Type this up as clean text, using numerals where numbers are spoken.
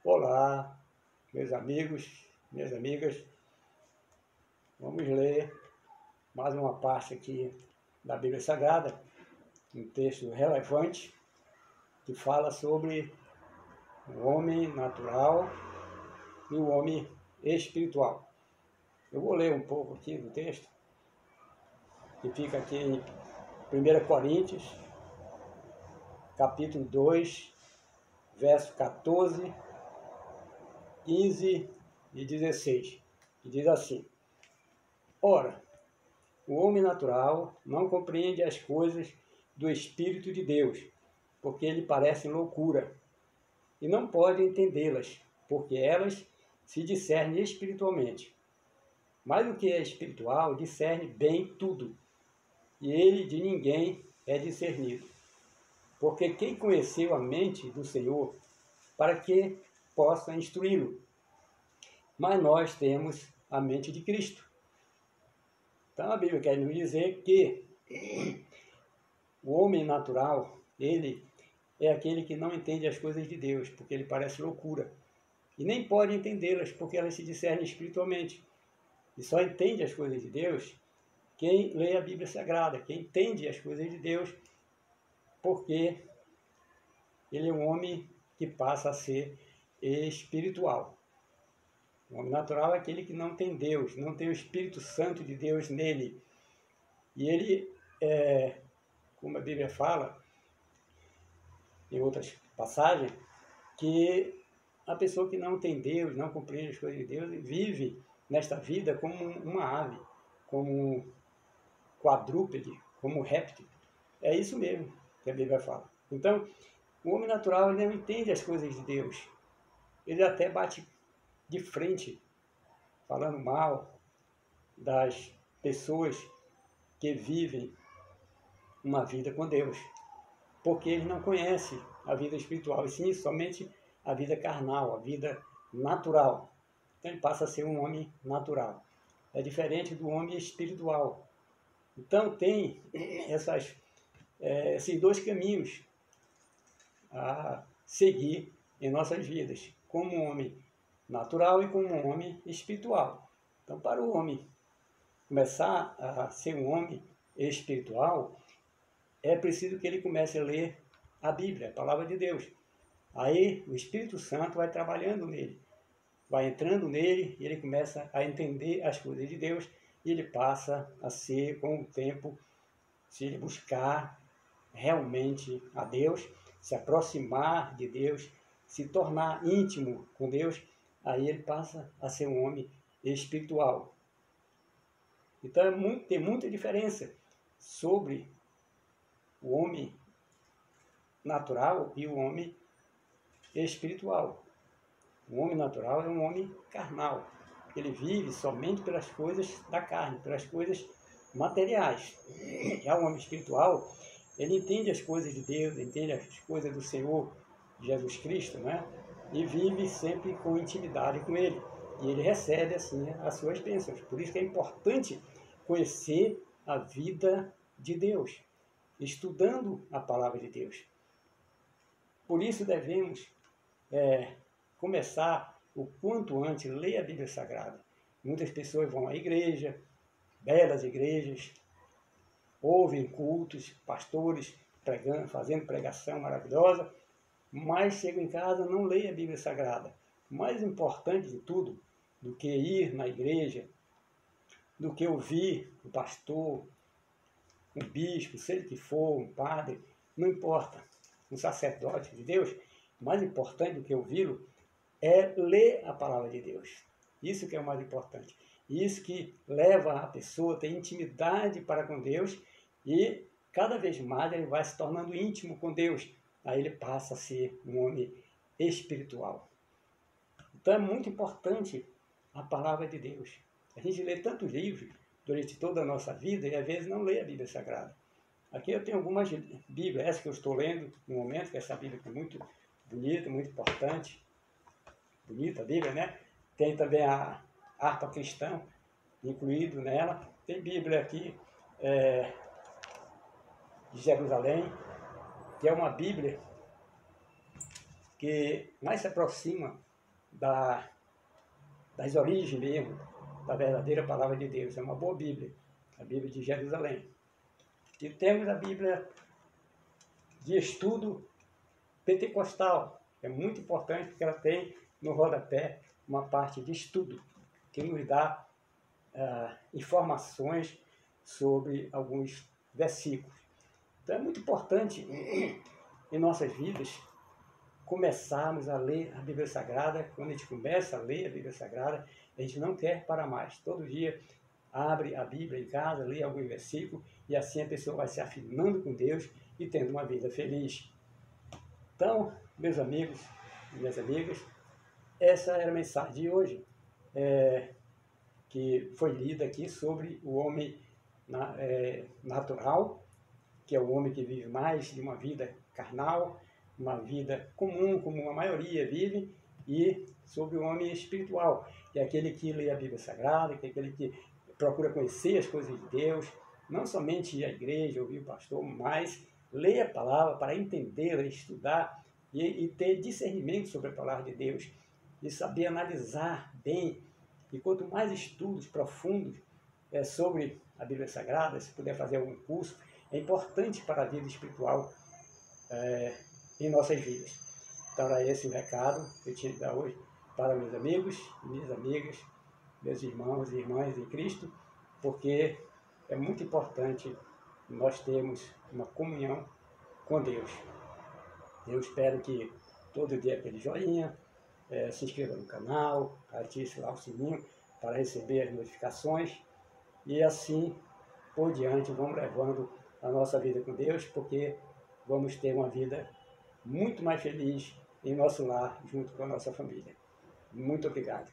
Olá, meus amigos, minhas amigas. Vamos ler mais uma parte aqui da Bíblia Sagrada, um texto relevante que fala sobre o homem natural e o homem espiritual. Eu vou ler um pouco aqui do texto, que fica aqui em 1 Coríntios, capítulo 2, verso 14, 15 e 16, que diz assim: Ora, o homem natural não compreende as coisas do Espírito de Deus, porque lhe parecem loucura, e não pode entendê-las, porque elas se discernem espiritualmente. Mas o que é espiritual discerne bem tudo, e ele de ninguém é discernido. Porque quem conheceu a mente do Senhor, para que possa instruí-lo? Mas nós temos a mente de Cristo. Então a Bíblia quer nos dizer que o homem natural, ele é aquele que não entende as coisas de Deus, porque ele parece loucura. E nem pode entendê-las, porque elas se discernem espiritualmente. E só entende as coisas de Deus quem lê a Bíblia Sagrada, quem entende as coisas de Deus, porque ele é um homem que passa a ser espiritual. O homem natural é aquele que não tem Deus, não tem o Espírito Santo de Deus nele. E ele, como a Bíblia fala, em outras passagens, que a pessoa que não tem Deus, não compreende as coisas de Deus, vive nesta vida como uma ave, como um quadrúpede, como um réptil. É isso mesmo que a Bíblia fala. Então, o homem natural ele não entende as coisas de Deus. Ele até bate de frente, falando mal das pessoas que vivem uma vida com Deus, porque ele não conhece a vida espiritual, e sim somente a vida carnal, a vida natural. Então ele passa a ser um homem natural. É diferente do homem espiritual. Então tem esses dois caminhos a seguir em nossas vidas, como um homem natural e como um homem espiritual. Então, para o homem começar a ser um homem espiritual, é preciso que ele comece a ler a Bíblia, a palavra de Deus. Aí o Espírito Santo vai trabalhando nele, vai entrando nele e ele começa a entender as coisas de Deus e ele passa a ser, com o tempo, se ele buscar realmente a Deus, se aproximar de Deus, se tornar íntimo com Deus, aí ele passa a ser um homem espiritual. Então tem muita diferença sobre o homem natural e o homem espiritual. O homem natural é um homem carnal. Ele vive somente pelas coisas da carne, pelas coisas materiais. Já o homem espiritual, ele entende as coisas de Deus, entende as coisas do Senhor Jesus Cristo, né? E vive sempre com intimidade com Ele. E ele recebe, assim, as suas bênçãos. Por isso que é importante conhecer a vida de Deus, estudando a palavra de Deus. Por isso devemos começar o quanto antes a ler a Bíblia Sagrada. Muitas pessoas vão à igreja, belas igrejas, ouvem cultos, pastores pregando, fazendo pregação maravilhosa, mas chegam em casa e não leem a Bíblia Sagrada. O mais importante de tudo, do que ir na igreja, do que ouvir o pastor, um bispo, seja que for, um padre, não importa, um sacerdote de Deus, o mais importante do que ouvi-lo é ler a palavra de Deus. Isso que é o mais importante. Isso que leva a pessoa a ter intimidade para com Deus e cada vez mais ele vai se tornando íntimo com Deus. Aí ele passa a ser um homem espiritual. Então é muito importante a palavra de Deus. A gente lê tantos livros durante toda a nossa vida e às vezes não lê a Bíblia Sagrada. Aqui eu tenho algumas Bíblias, essa que eu estou lendo no momento, que essa Bíblia é muito bonita, muito importante. Bonita a Bíblia, né? Tem também a harpa cristã incluído nela. Tem Bíblia aqui de Jerusalém, que é uma Bíblia que mais se aproxima das origens mesmo, da verdadeira palavra de Deus. É uma boa Bíblia, a Bíblia de Jerusalém. E temos a Bíblia de estudo pentecostal, que é muito importante, porque ela tem no rodapé uma parte de estudo, que nos dá informações sobre alguns versículos. Então é muito importante em nossas vidas começarmos a ler a Bíblia Sagrada. Quando a gente começa a ler a Bíblia Sagrada, a gente não quer parar mais. Todo dia abre a Bíblia em casa, lê algum versículo, e assim a pessoa vai se afinando com Deus e tendo uma vida feliz. Então, meus amigos e minhas amigas, essa era a mensagem de hoje, que foi lida aqui sobre o homem natural, que é o homem que vive mais de uma vida carnal, uma vida comum, como a maioria vive, e sobre o homem espiritual, que é aquele que lê a Bíblia Sagrada, que é aquele que procura conhecer as coisas de Deus, não somente ir à igreja, ouvir o pastor, mas ler a palavra para entendê-la, estudar e ter discernimento sobre a palavra de Deus, e saber analisar bem. E quanto mais estudos profundos sobre a Bíblia Sagrada, se puder fazer algum curso, é importante para a vida espiritual em nossas vidas. Então era esse o recado que eu tinha que dar hoje para meus amigos e minhas amigas, meus irmãos e irmãs em Cristo, porque é muito importante nós termos uma comunhão com Deus. Eu espero que todo dia aquele joinha, se inscreva no canal, ative lá o sininho para receber as notificações, e assim por diante vamos levando a nossa vida com Deus, porque vamos ter uma vida muito mais feliz em nosso lar, junto com a nossa família. Muito obrigado.